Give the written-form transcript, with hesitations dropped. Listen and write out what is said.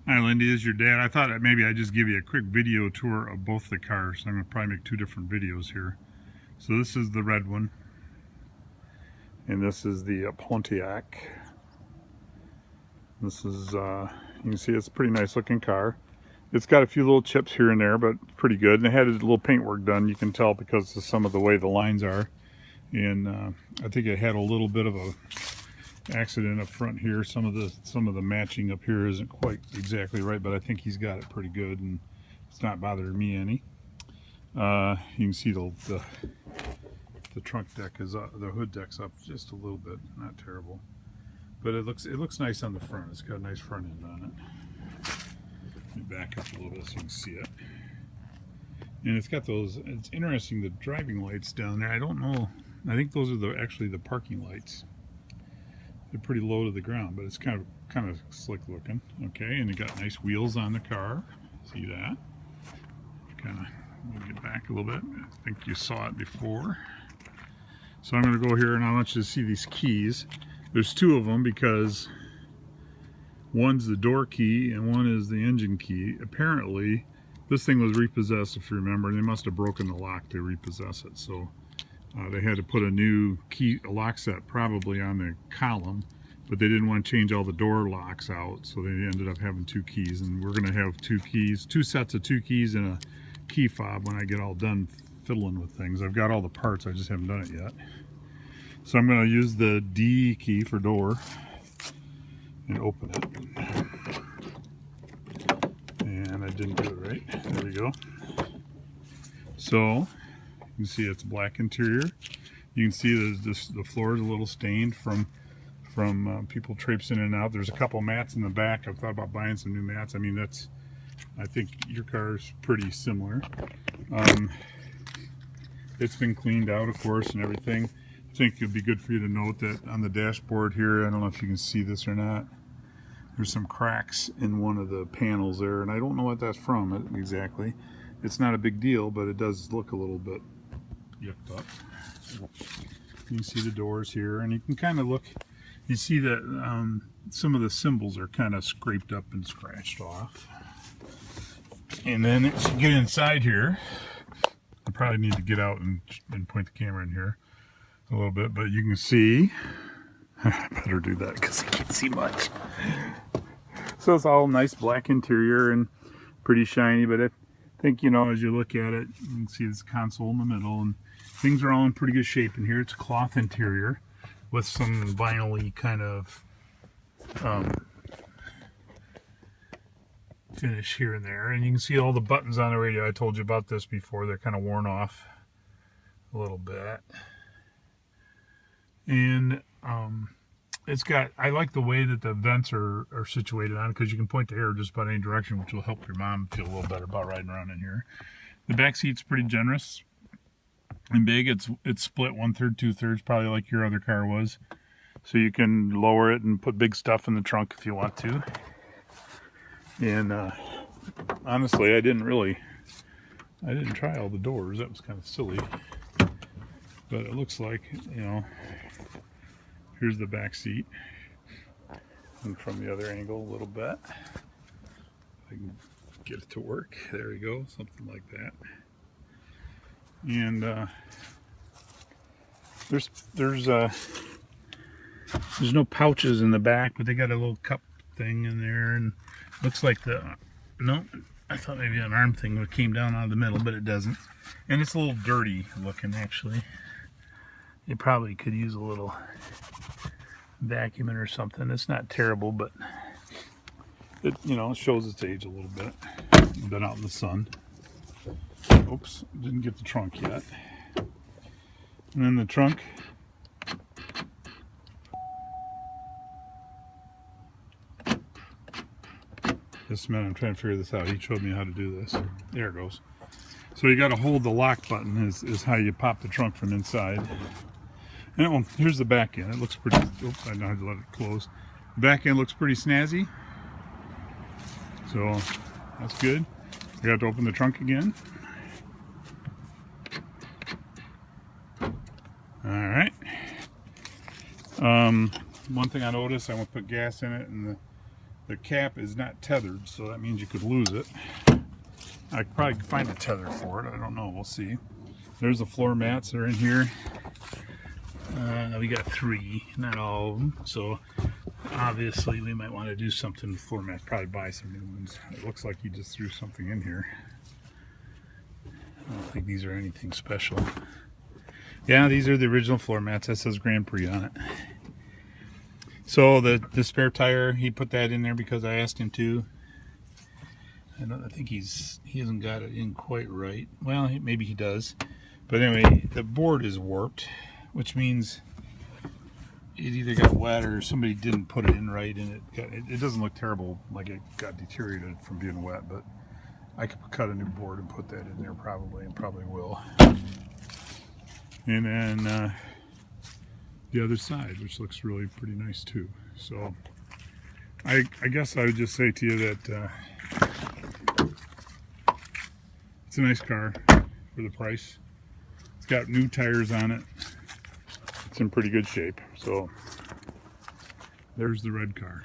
Hi Lindy, this is your dad. I thought that maybe I'd just give you a quick video tour of both the cars. I'm going to probably make two different videos here. So this is the red one. And this is the Pontiac. This is, you can see it's a pretty nice looking car. It's got a few little chips here and there, but pretty good. And it had a little paint work done, you can tell because of some of the way the lines are. And I think it had a little bit of a accident up front here. Some of the matching up here isn't quite exactly right, but I think he's got it pretty good, and it's not bothering me any. You can see the trunk deck is up, the hood deck's up just a little bit, not terrible, but it looks nice on the front. It's got a nice front end on it. Let me back up a little bit so you can see it. And it's got those. It's interesting, the driving lights down there. I don't know. I think those are actually the parking lights. They're pretty low to the ground, but it's kind of slick looking. Okay, and it got nice wheels on the car. See that? Let me get back a little bit. I think you saw it before. So I'm going to go here and I want you to see these keys. There's two of them because one's the door key and one is the engine key. Apparently, this thing was repossessed, if you remember. They must have broken the lock to repossess it. So they had to put a new key, a lock set probably on the column, but they didn't want to change all the door locks out, so they ended up having two keys. And we're going to have two sets of two keys and a key fob when I get all done fiddling with things. I've got all the parts, I just haven't done it yet. So I'm going to use the D key for door and open it. And I didn't do it right. There we go. So you can see it's black interior. You can see the floor is a little stained from people traipsing in and out. There's a couple mats in the back. I've thought about buying some new mats. I mean, I think your car is pretty similar. It's been cleaned out, of course, and everything. I think it'd be good for you to note that on the dashboard here, I don't know if you can see this or not, there's some cracks in one of the panels there, and I don't know what that's from exactly. It's not a big deal, but it does look a little bit yucked up. You can see the doors here, and you can kind of look, you see that some of the symbols are kind of scraped up and scratched off. And then as you get inside here, I probably need to get out and point the camera in here a little bit, but you can see, I better do that because I can't see much. So it's all nice black interior and pretty shiny, but I think, you know, as you look at it, you can see this console in the middle, and things are all in pretty good shape in here. It's a cloth interior with some vinyl-y kind of finish here and there, and you can see all the buttons on the radio. I told you about this before. They're kind of worn off a little bit, and it's got, I like the way that the vents are situated on it, because you can point the air just about any direction, which will help your mom feel a little better about riding around in here. The back seat's pretty generous and big. It's split 1/3, 2/3, probably like your other car was, so you can lower it and put big stuff in the trunk if you want to. And honestly, I didn't try all the doors. That was kind of silly, but it looks like, you know, here's the back seat, and from the other angle a little bit, I can get it to work. There we go, something like that. And there's no pouches in the back, but they got a little cup thing in there, and looks like no, I thought maybe an arm thing would came down out of the middle, but it doesn't. And it's a little dirty looking, actually. It probably could use a little vacuuming or something. It's not terrible, but it, you know, it shows its age a little bit. Been out in the sun. Oops, didn't get the trunk yet. And then the trunk, just a minute, I'm trying to figure this out. He showed me how to do this. There it goes. So you got to hold the lock button is how you pop the trunk from inside. And here's the back end. It looks pretty, oops, I know how to let it close. The back end looks pretty snazzy. So that's good. You have to open the trunk again. All right. One thing I noticed, I want to put gas in it, and The cap is not tethered, so that means you could lose it. I could probably find a tether for it. I don't know. We'll see. There's the floor mats that are in here. We got 3, not all of them. So obviously we might want to do something with floor mats. Probably buy some new ones. It looks like you just threw something in here. I don't think these are anything special. Yeah, these are the original floor mats. That says Grand Prix on it. So the spare tire, he put that in there because I asked him to. I think he hasn't got it in quite right. Well, maybe he does. But anyway, the board is warped, which means it either got wet or somebody didn't put it in right, and it doesn't look terrible, like it got deteriorated from being wet. But I could cut a new board and put that in there probably, and probably will. And then the other side, which looks really pretty nice too. So I guess I would just say to you that it's a nice car for the price. It's got new tires on it. It's in pretty good shape. So there's the red car.